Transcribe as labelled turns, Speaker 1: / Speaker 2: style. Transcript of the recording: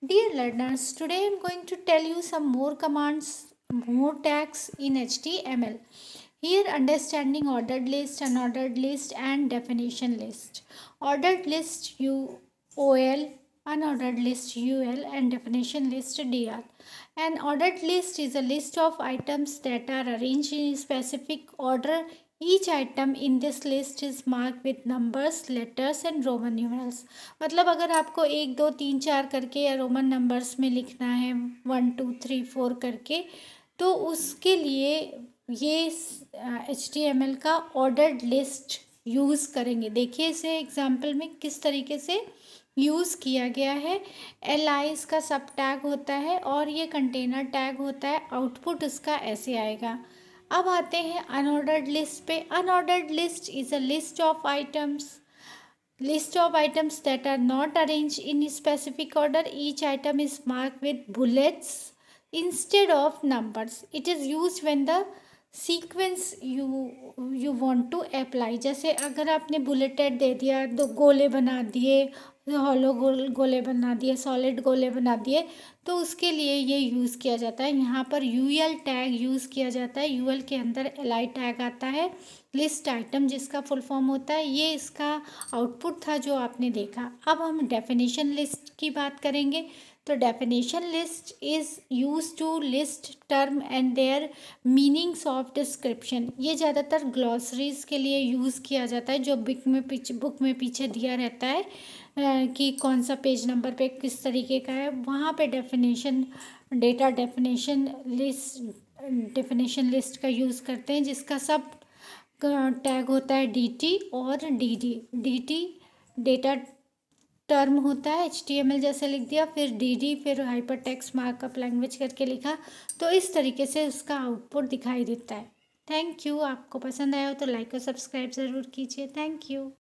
Speaker 1: Dear learners, today I am going to tell you some more commands, more tags in HTML. Here, understanding ordered list, unordered list, and definition list. Ordered list UOL, unordered list UL, and definition list DR. An ordered list is a list of items that are arranged in a specific order. Each item in this list is marked with numbers, letters and Roman numerals. मतलब अगर आपको 1 2 3 4 करके या Roman numbers में लिखना है 1 2 3 4 करके, तो उसके लिए ये HTML का ऑर्डर्ड लिस्ट यूज़ करेंगे. देखिए इसे एग्जाम्पल में किस तरीके से यूज़ किया गया है. एल आई इसका सब टैग होता है और ये कंटेनर टैग होता है. आउटपुट इसका ऐसे आएगा. अब आते हैं अनऑर्डर्ड लिस्ट पे. Unordered list is a list of items. List of items that are not arranged in specific order. Each item is marked with bullets instead of numbers. It is used when the sequence you want to apply. जैसे अगर आपने bulleted दे दिया, दो गोले बना दिए, hollow गोले बना दिए, सॉलिड गोले बना दिए, तो उसके लिए ये यूज़ किया जाता है. यहाँ पर यूएल टैग यूज़ किया जाता है. यूएल के अंदर एलआई टैग आता है. लिस्ट आइटम जिसका फुल फॉर्म होता है. ये इसका आउटपुट था जो आपने देखा. अब हम डेफिनेशन लिस्ट की बात करेंगे. तो definition list is use to list term and their meanings of description. ये ज़्यादातर ग्लॉसरीज के लिए यूज़ किया जाता है, जो बुक में पीछे दिया रहता है कि कौन सा पेज नंबर पे किस तरीके का है. वहाँ पे डेफिनेशन डेटा डेफिनेशन लिस्ट का यूज़ करते हैं, जिसका सब टैग होता है dt और dd. dt डेटा टर्म होता है, HTML जैसे लिख दिया, फिर dd, फिर हाइपर टेक्स्ट मार्कअप लैंग्वेज करके लिखा. तो इस तरीके से उसका आउटपुट दिखाई देता है. Thank you. आपको पसंद आया हो तो लाइक और सब्सक्राइब ज़रूर कीजिए. Thank you.